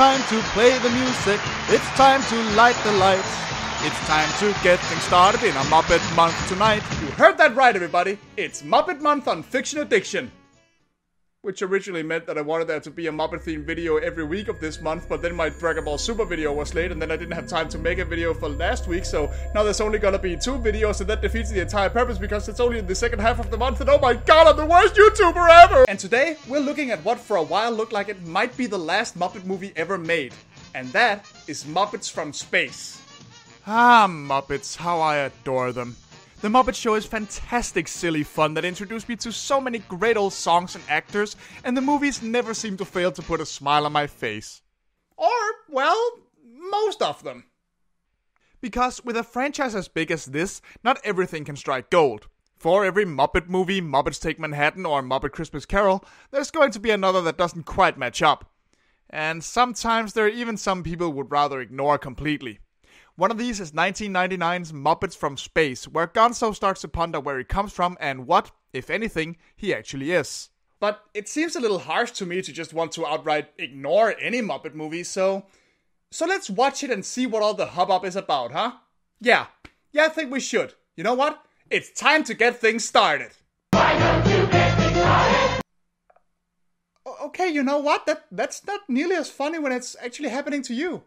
time to play the music. It's time to light the lights. It's time to get things started in a Muppet month tonight. You heard that right, everybody. It's Muppet month on Fiction Addiction. Which originally meant that I wanted there to be a Muppet-themed video every week of this month, but then my Dragon Ball Super video was late, and then I didn't have time to make a video for last week, so now there's only gonna be 2 videos, and that defeats the entire purpose because it's only in the second half of the month, and oh my god, I'm the worst YouTuber ever! And today, we're looking at what for a while looked like it might be the last Muppet movie ever made, and that is Muppets from Space. Ah, Muppets, how I adore them. The Muppet Show is fantastic, silly fun that introduced me to so many great old songs and actors, and the movies never seem to fail to put a smile on my face. Or, well, most of them. Because with a franchise as big as this, not everything can strike gold. For every Muppet movie, Muppets Take Manhattan, or Muppet Christmas Carol, there's going to be another that doesn't quite match up. And sometimes there are even some people would rather ignore completely. One of these is 1999's Muppets from Space, where Gonzo starts to ponder where he comes from and what, if anything, he actually is. But it seems a little harsh to me to just want to outright ignore any Muppet movie, so let's watch it and see what all the hubbub is about, huh? Yeah, I think we should. You know what? It's time to get things started. Why don't you get things started? Okay, you know what? That's not nearly as funny when it's actually happening to you.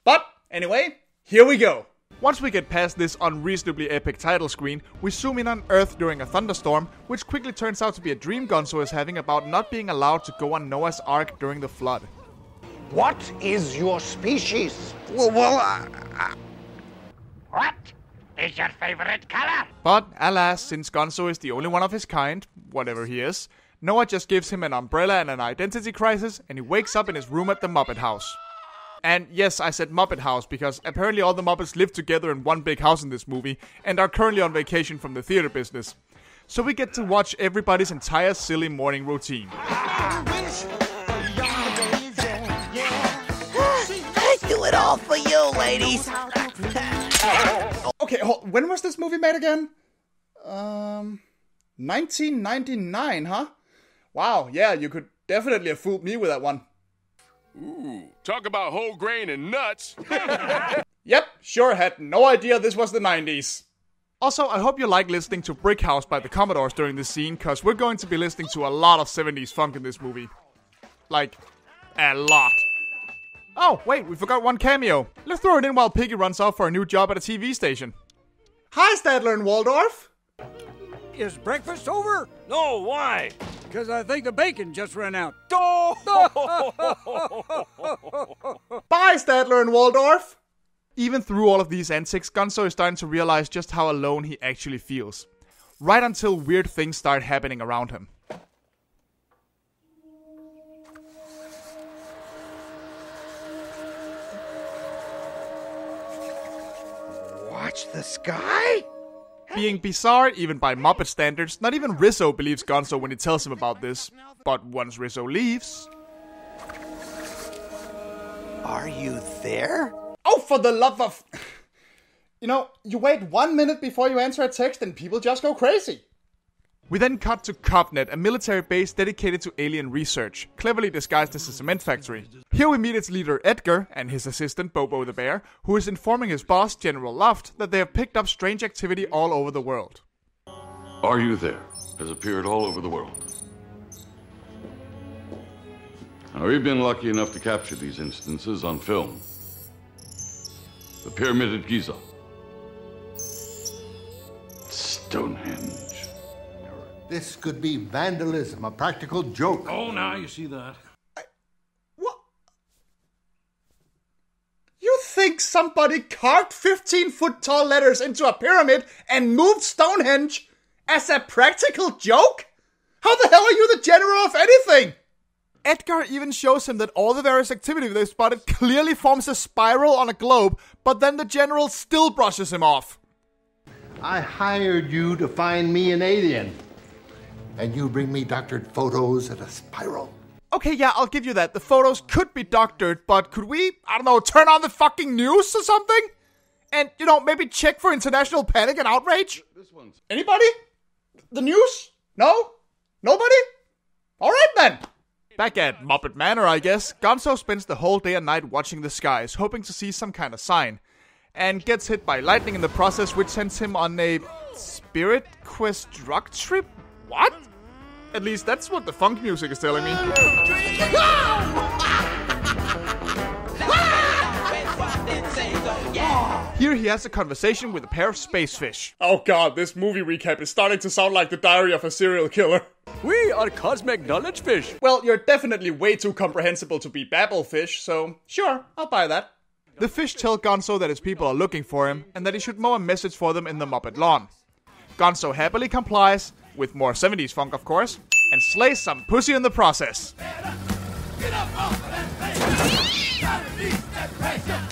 But, anyway, here we go! Once we get past this unreasonably epic title screen, we zoom in on Earth during a thunderstorm, which quickly turns out to be a dream Gonzo is having about not being allowed to go on Noah's Ark during the flood. What is your species? What is your favorite color? But, alas, since Gonzo is the only one of his kind, whatever he is, Noah just gives him an umbrella and an identity crisis, and he wakes up in his room at the Muppet House. And yes, I said Muppet House because apparently all the Muppets live together in one big house in this movie and are currently on vacation from the theater business. So we get to watch everybody's entire silly morning routine. I do it all for you, ladies. Okay, when was this movie made again? 1999, huh? Wow, yeah, you could definitely have fooled me with that one. Ooh, talk about whole grain and nuts. Yep, sure had no idea this was the 90s. Also, I hope you like listening to Brick House by the Commodores during this scene, cause we're going to be listening to a lot of 70s funk in this movie. Like, a lot. Oh, wait, we forgot one cameo. Let's throw it in while Piggy runs off for a new job at a TV station. Hi, Statler and Waldorf. Is breakfast over? No, why? Because I think the bacon just ran out. Bye, Statler and Waldorf! Even through all of these antics, Gonzo is starting to realize just how alone he actually feels. Right until weird things start happening around him. Watch the sky? Being bizarre, even by Muppet standards, not even Rizzo believes Gonzo when he tells him about this. But once Rizzo leaves... Are you there? Oh, for the love of... You know, you wait 1 minute before you answer a text and people just go crazy. We then cut to Cobnet, a military base dedicated to alien research, cleverly disguised as a cement factory. Here we meet its leader Edgar and his assistant Bobo the Bear, who is informing his boss, General Luft, that they have picked up strange activity all over the world. Are You There? Has appeared all over the world. Now, we've been lucky enough to capture these instances on film. The Pyramid at Giza. Stonehenge. This could be vandalism, a practical joke. Oh, now you see that. What? You think somebody carved 15-foot tall letters into a pyramid and moved Stonehenge as a practical joke? How the hell are you the general of anything? Edgar even shows him that all the various activity they've spotted clearly forms a spiral on a globe, but then the general still brushes him off. I hired you to find me an alien. And you bring me doctored photos at a spiral. Okay, yeah, I'll give you that. The photos could be doctored, but could we, I don't know, turn on the fucking news or something? And, you know, maybe check for international panic and outrage? Anybody? The news? No? Nobody? Alright then. Back at Muppet Manor, I guess, Gonzo spends the whole day and night watching the skies, hoping to see some kind of sign, and gets hit by lightning in the process, which sends him on a spirit quest drug trip? What? At least that's what the funk music is telling me. Here he has a conversation with a pair of space fish. Oh god, this movie recap is starting to sound like the diary of a serial killer. We are cosmic knowledge fish. Well, you're definitely way too comprehensible to be babblefish, so sure, I'll buy that. The fish tell Gonzo that his people are looking for him, and that he should mow a message for them in the Muppet lawn. Gonzo happily complies, with more 70s funk of course, and slays some pussy in the process.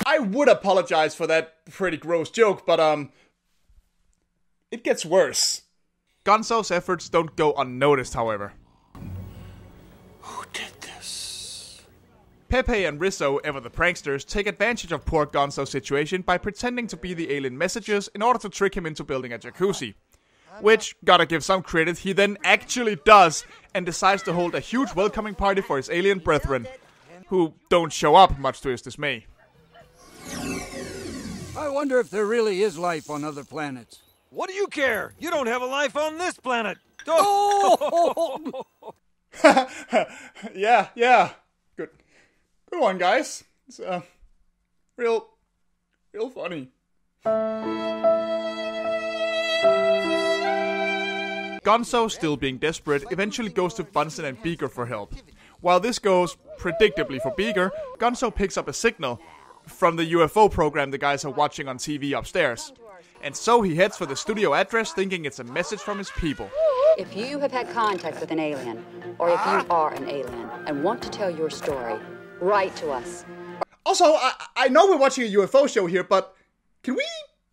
I would apologize for that pretty gross joke, but it gets worse. Gonzo's efforts don't go unnoticed, however. Who did this? Pepe and Rizzo, ever the pranksters, take advantage of poor Gonzo's situation by pretending to be the alien messengers in order to trick him into building a jacuzzi. Which, gotta give some credit, he then actually does, and decides to hold a huge welcoming party for his alien brethren, who don't show up, much to his dismay. I wonder if there really is life on other planets. What do you care? You don't have a life on this planet. Oh! Yeah. Good one, guys. It's real funny. Gonzo, still being desperate, eventually goes to Bunsen and Beaker for help. While this goes predictably for Beaker, Gonzo picks up a signal from the UFO program the guys are watching on TV upstairs. And so he heads for the studio address thinking it's a message from his people. If you have had contact with an alien, or if you are an alien and want to tell your story, write to us. Also, I know we're watching a UFO show here, but can we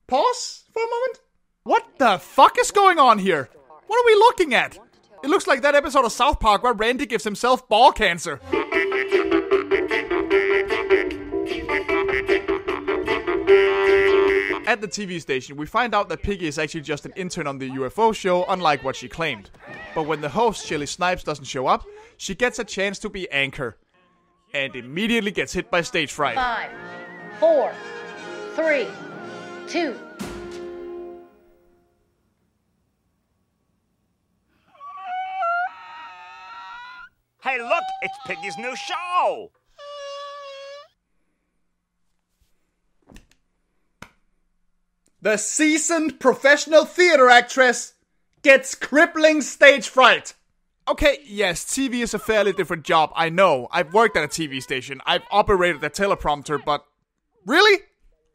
pause for a moment? What the fuck is going on here? What are we looking at? It looks like that episode of South Park where Randy gives himself ball cancer. At the TV station, we find out that Piggy is actually just an intern on the UFO show, unlike what she claimed. But when the host, Shelley Snipes, doesn't show up, she gets a chance to be anchor. And immediately gets hit by stage fright. 5, 4, 3, 2. Hey, look, it's Piggy's new show. The seasoned professional theater actress gets crippling stage fright. Okay, yes, TV is a fairly different job, I know. I've worked at a TV station, I've operated a teleprompter, but... Really?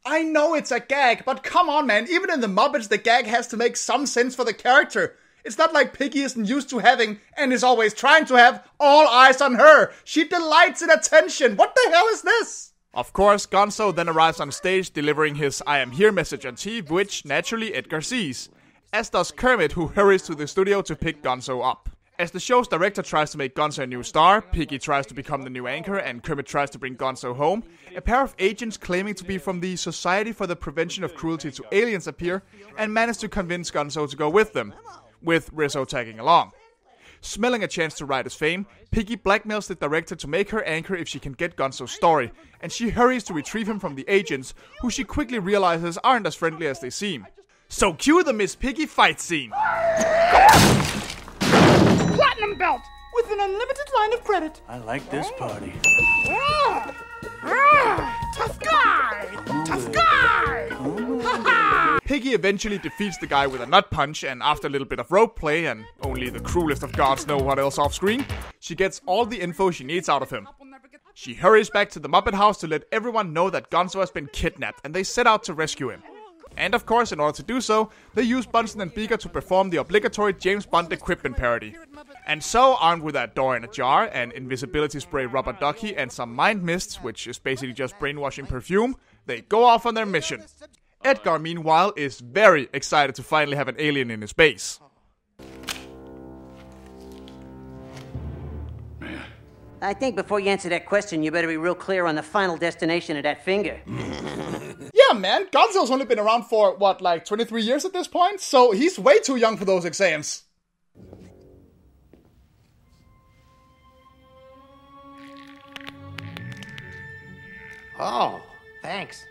I know it's a gag, but come on, man. Even in the Muppets, the gag has to make some sense for the character. It's not like Piggy isn't used to having, and is always trying to have, all eyes on her. She delights in attention. What the hell is this? Of course, Gonzo then arrives on stage delivering his I am here message on TV, which naturally Edgar sees. As does Kermit, who hurries to the studio to pick Gonzo up. As the show's director tries to make Gonzo a new star, Piggy tries to become the new anchor, and Kermit tries to bring Gonzo home, a pair of agents claiming to be from the Society for the Prevention of Cruelty to Aliens appear, and manage to convince Gonzo to go with them, with Rizzo tagging along. Smelling a chance to ride his fame, Piggy blackmails the director to make her anchor if she can get Gonzo's story, and she hurries to retrieve him from the agents, who she quickly realizes aren't as friendly as they seem. So cue the Miss Piggy fight scene. Platinum belt With an unlimited line of credit. I like this party. Tough guy! Tough guy! Piggy eventually defeats the guy with a nut punch, and after a little bit of rope play, and only the cruelest of gods know what else off screen, she gets all the info she needs out of him. She hurries back to the Muppet house to let everyone know that Gonzo has been kidnapped, and they set out to rescue him. And of course, in order to do so, they use Bunsen and Beaker to perform the obligatory James Bond equipment parody. And so, armed with a door in a jar, an invisibility spray rubber ducky, and some mind mists, which is basically just brainwashing perfume, they go off on their mission. Edgar, meanwhile, is very excited to finally have an alien in his base. I think before you answer that question, you better be real clear on the final destination of that finger. Yeah, man, Gonzo's only been around for, what, like 23 years at this point? So he's way too young for those exams. Oh, thanks.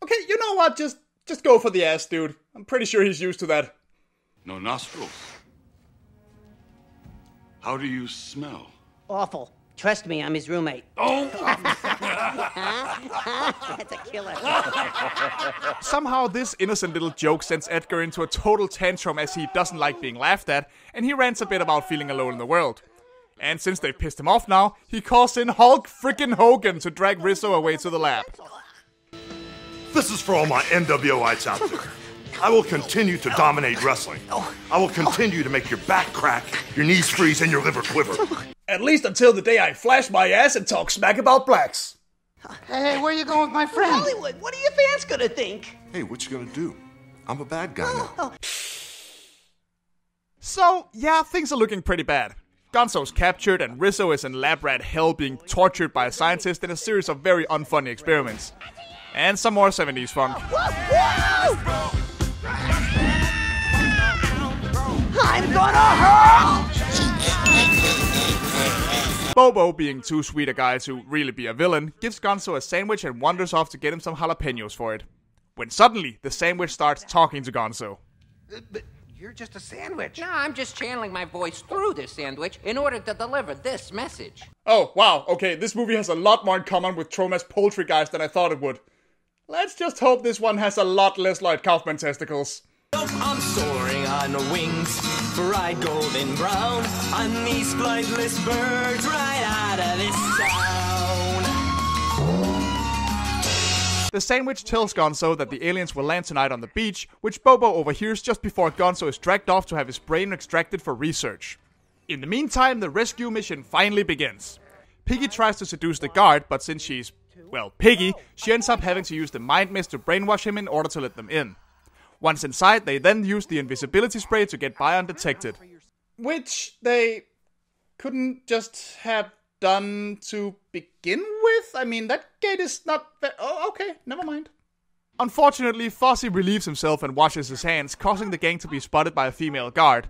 Okay, you know what? Just go for the ass, dude. I'm pretty sure he's used to that. No nostrils. How do you smell? Awful. Trust me, I'm his roommate. Oh! That's a killer. Somehow this innocent little joke sends Edgar into a total tantrum as he doesn't like being laughed at, and he rants a bit about feeling alone in the world. And since they've pissed him off now, he calls in Hulk frickin' Hogan to drag Rizzo away to the lab. This is for all my NWIs out there. I will continue to dominate wrestling. I will continue to make your back crack, your knees freeze, and your liver quiver. At least until the day I flash my ass and talk smack about blacks. Hey, where you going with my friend? Hollywood, what are your fans gonna think? Hey, what you gonna do? I'm a bad guy now. So, yeah, things are looking pretty bad. Gonzo's captured and Rizzo is in lab rat hell being tortured by a scientist in a series of very unfunny experiments. And some more 70s funk. I'm gonna hurt! Bobo, being too sweet a guy to really be a villain, gives Gonzo a sandwich and wanders off to get him some jalapenos for it. When suddenly, the sandwich starts talking to Gonzo. But you're just a sandwich. No, I'm just channeling my voice through this sandwich in order to deliver this message. Oh, wow, okay, this movie has a lot more in common with Troma's poultry guys than I thought it would. Let's just hope this one has a lot less Lloyd Kaufman testicles. I'm soaring on wings, bright golden brown, on these flightless birds right out of this town. The sandwich tells Gonzo that the aliens will land tonight on the beach, which Bobo overhears just before Gonzo is dragged off to have his brain extracted for research. In the meantime, the rescue mission finally begins. Piggy tries to seduce the guard, but since she's, well, Piggy, she ends up having to use the mind mist to brainwash him in order to let them in. Once inside, they then use the invisibility spray to get by undetected. Which they couldn't just have done to begin with? I mean, that gate is not... Oh, okay, never mind. Unfortunately, Fozzie relieves himself and washes his hands, causing the gang to be spotted by a female guard.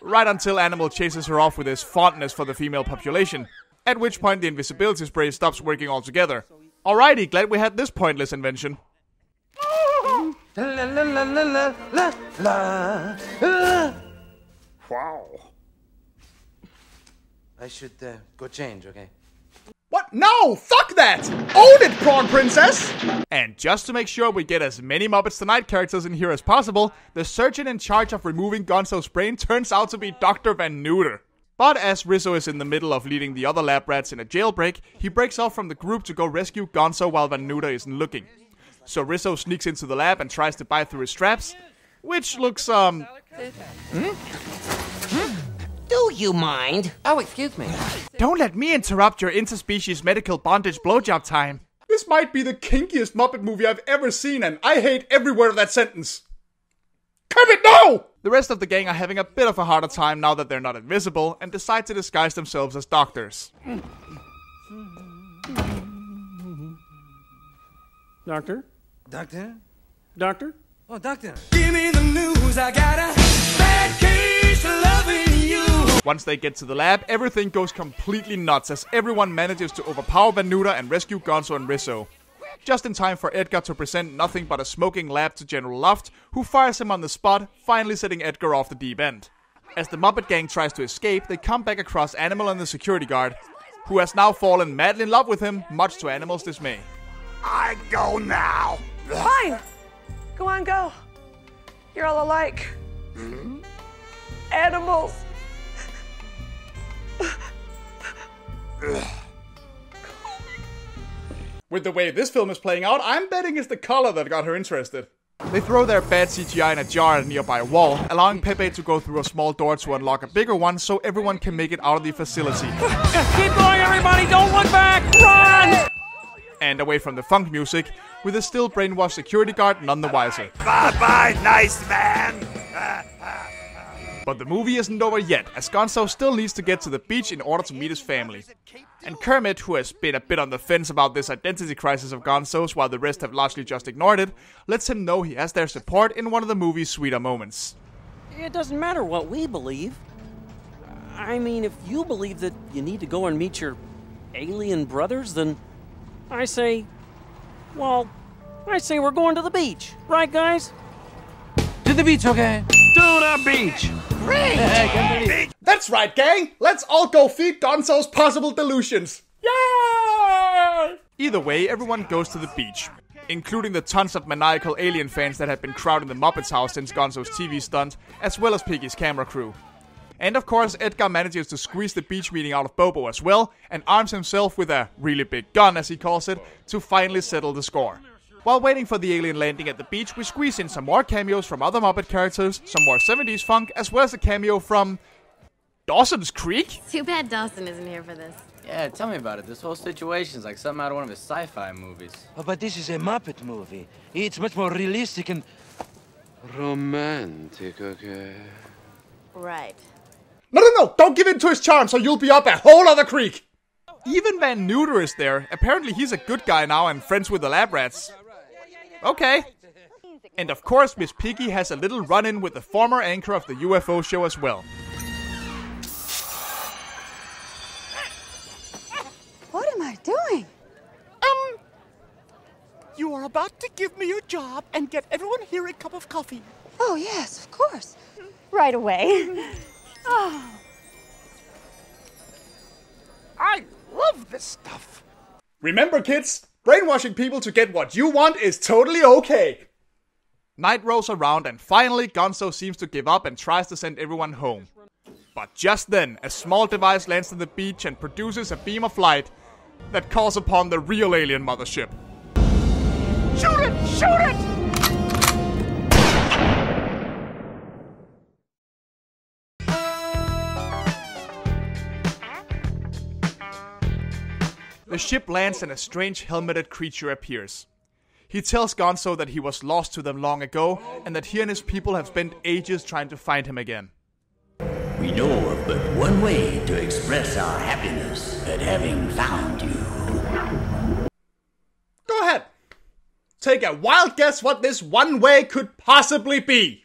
Right until Animal chases her off with his fondness for the female population. At which point the invisibility spray stops working altogether. Alrighty, glad we had this pointless invention. La la la la la la la. Wow. I should go change, okay? What? No! Fuck that! Own it, Prawn Princess! And just to make sure we get as many Muppets Tonight characters in here as possible, the surgeon in charge of removing Gonzo's brain turns out to be Dr. Van Neuter. But as Rizzo is in the middle of leading the other lab rats in a jailbreak, he breaks off from the group to go rescue Gonzo while Van Neuter isn't looking. So Rizzo sneaks into the lab and tries to bite through his straps, which looks, Do you mind? Oh, excuse me. Don't let me interrupt your interspecies medical bondage blowjob time. This might be the kinkiest Muppet movie I've ever seen, and I hate every word of that sentence. Kermit, no! The rest of the gang are having a bit of a harder time now that they're not invisible, and decide to disguise themselves as doctors. Doctor? Doctor? Doctor? Oh, doctor. Give me the news, I got a bad case of loving you. Once they get to the lab, everything goes completely nuts as everyone manages to overpower Van Neuter and rescue Gonzo and Rizzo. Just in time for Edgar to present nothing but a smoking lab to General Luft, who fires him on the spot, finally setting Edgar off the deep end. As the Muppet gang tries to escape, they come back across Animal and the security guard, who has now fallen madly in love with him, much to Animal's dismay. I go now. Fine. Go on, go. You're all alike. Animals. With the way this film is playing out, I'm betting it's the color that got her interested. They throw their bad CGI in a jar at a nearby wall, allowing Pepe to go through a small door to unlock a bigger one so everyone can make it out of the facility. Keep going, everybody! Don't look back! Run! And away from the funk music, with a still brainwashed security guard none the wiser. Bye-bye, nice man. But the movie isn't over yet, as Gonzo still needs to get to the beach in order to meet his family. And Kermit, who has been a bit on the fence about this identity crisis of Gonzo's while the rest have largely just ignored it, lets him know he has their support in one of the movie's sweeter moments. It doesn't matter what we believe. I mean, if you believe that you need to go and meet your alien brothers, then I say we're going to the beach. Right, guys? To the beach, okay? To the beach! Great! That's right, gang! Let's all go feed Gonzo's possible delusions! Yay! Either way, everyone goes to the beach, including the tons of maniacal alien fans that had been crowding the Muppets house since Gonzo's TV stunt, as well as Piggy's camera crew. And of course, Edgar manages to squeeze the beach meeting out of Bobo as well, and arms himself with a really big gun, as he calls it, to finally settle the score. While waiting for the alien landing at the beach, we squeeze in some more cameos from other Muppet characters, some more 70s funk, as well as a cameo from Dawson's Creek? Too bad Dawson isn't here for this. Yeah, tell me about it. This whole situation's like something out of one of his sci-fi movies. Oh, but this is a Muppet movie. It's much more realistic and romantic, okay? Right. No, don't give in to his charms or you'll be up a whole other creek! Even Van Neuter is there. Apparently he's a good guy now and friends with the lab rats. Okay. And of course, Miss Piggy has a little run-in with the former anchor of the UFO show as well. What am I doing? You are about to give me your job and get everyone here a cup of coffee. Oh, yes, of course. Right away. Oh. I love this stuff. Remember, kids, brainwashing people to get what you want is totally okay. Night rolls around and finally Gonzo seems to give up and tries to send everyone home. But just then, a small device lands on the beach and produces a beam of light that calls upon the real alien mothership. Shoot it! Shoot it! The ship lands and a strange helmeted creature appears. He tells Gonzo that he was lost to them long ago and that he and his people have spent ages trying to find him again. We know of but one way to express our happiness at having found you. Go ahead. Take a wild guess what this one way could possibly be.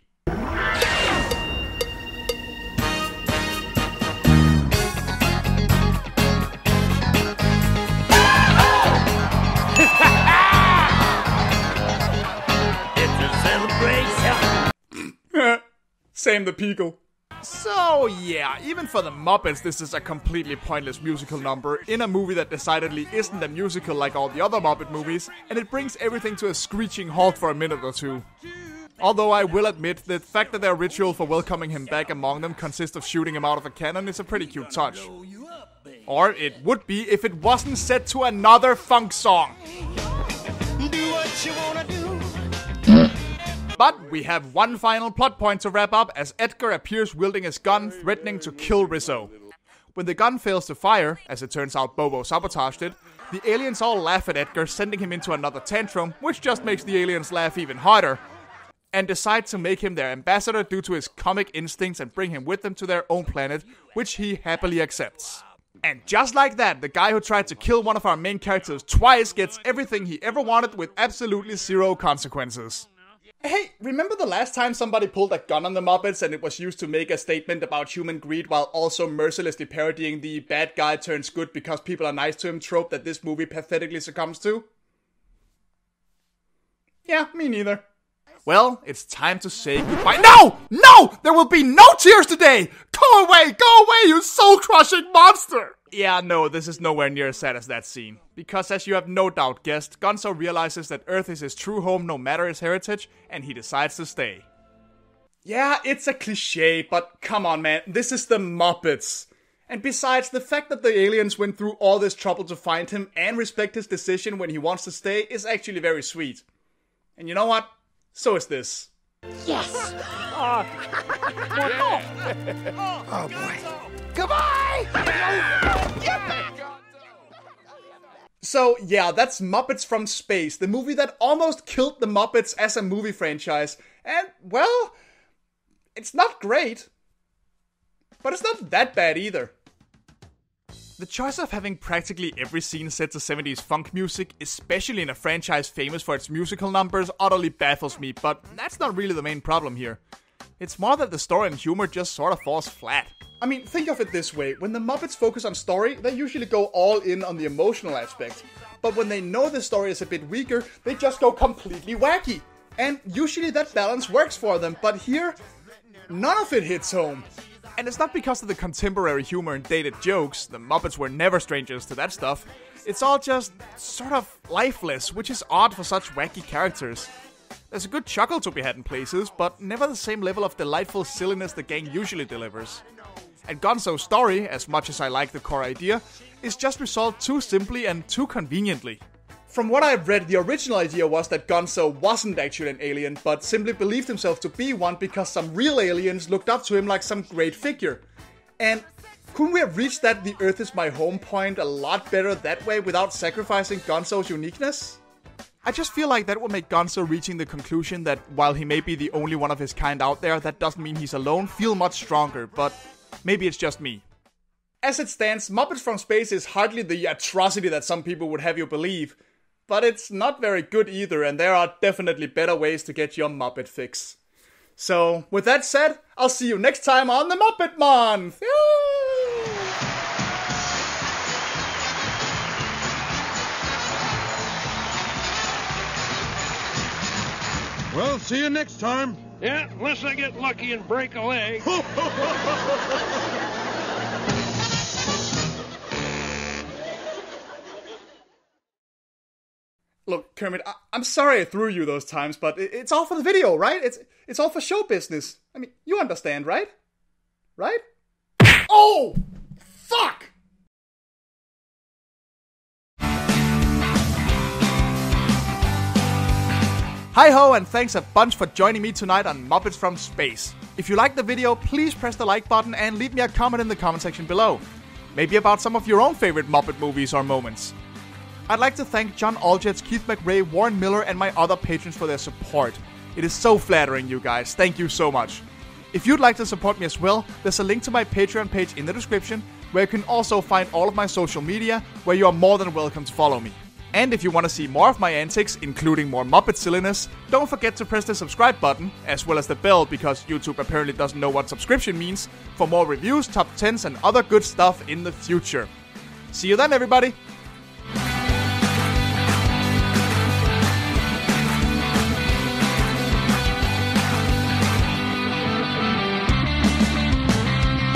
Same the Peagle. So yeah, even for the Muppets, this is a completely pointless musical number in a movie that decidedly isn't a musical like all the other Muppet movies, and it brings everything to a screeching halt for a minute or two. Although I will admit, the fact that their ritual for welcoming him back among them consists of shooting him out of a cannon is a pretty cute touch. Or it would be if it wasn't set to another funk song. Do what you wanna do. But we have one final plot point to wrap up as Edgar appears wielding his gun, threatening to kill Rizzo. When the gun fails to fire, as it turns out Bobo sabotaged it, the aliens all laugh at Edgar, sending him into another tantrum, which just makes the aliens laugh even harder, and decide to make him their ambassador due to his comic instincts and bring him with them to their own planet, which he happily accepts. And just like that, the guy who tried to kill one of our main characters twice gets everything he ever wanted with absolutely zero consequences. Hey, remember the last time somebody pulled a gun on the Muppets and it was used to make a statement about human greed while also mercilessly parodying the bad guy turns good because people are nice to him trope that this movie pathetically succumbs to? Yeah, me neither. Well, it's time to say goodbye. No! No! There will be no tears today! Go away! Go away, you soul-crushing monster! Yeah, no, this is nowhere near as sad as that scene. Because as you have no doubt guessed, Gonzo realizes that Earth is his true home no matter his heritage, and he decides to stay. Yeah, it's a cliché, but come on man, this is the Muppets. And besides, the fact that the aliens went through all this trouble to find him and respect his decision when he wants to stay is actually very sweet. And you know what? So is this. Yes! Oh boy. Goodbye! So yeah, that's Muppets from Space, the movie that almost killed the Muppets as a movie franchise. And, well, it's not great. But it's not that bad either. The choice of having practically every scene set to 70s funk music, especially in a franchise famous for its musical numbers, utterly baffles me, but that's not really the main problem here. It's more that the story and humor just sort of falls flat. I mean, think of it this way. When the Muppets focus on story, they usually go all in on the emotional aspect. But when they know the story is a bit weaker, they just go completely wacky. And usually that balance works for them, but here, none of it hits home. And it's not because of the contemporary humor and dated jokes. The Muppets were never strangers to that stuff. It's all just sort of lifeless, which is odd for such wacky characters. There's a good chuckle to be had in places, but never the same level of delightful silliness the gang usually delivers. And Gonzo's story, as much as I like the core idea, is just resolved too simply and too conveniently. From what I've read, the original idea was that Gonzo wasn't actually an alien, but simply believed himself to be one because some real aliens looked up to him like some great figure. And couldn't we have reached that the Earth is my home point a lot better that way without sacrificing Gonzo's uniqueness? I just feel like that would make Gonzo reaching the conclusion that while he may be the only one of his kind out there, that doesn't mean he's alone, feel much stronger, but maybe it's just me. As it stands, Muppets from Space is hardly the atrocity that some people would have you believe, but it's not very good either, and there are definitely better ways to get your Muppet fix. So, with that said, I'll see you next time on the Muppet Month! Well, see you next time. Yeah, unless I get lucky and break a leg. Look, Kermit, I'm sorry I threw you those times, but it's all for the video, right? It's all for show business. I mean, you understand, right? Right? Oh! Fuck! Hi-ho, and thanks a bunch for joining me tonight on Muppets from Space. If you liked the video, please press the like button and leave me a comment in the comment section below. Maybe about some of your own favorite Muppet movies or moments. I'd like to thank John Aljets, Keith McRae, Warren Miller, and my other patrons for their support. It is so flattering, you guys. Thank you so much. If you'd like to support me as well, there's a link to my Patreon page in the description, where you can also find all of my social media, where you are more than welcome to follow me. And if you want to see more of my antics, including more Muppet silliness, don't forget to press the subscribe button, as well as the bell, because YouTube apparently doesn't know what subscription means, for more reviews, top 10s, and other good stuff in the future. See you then, everybody!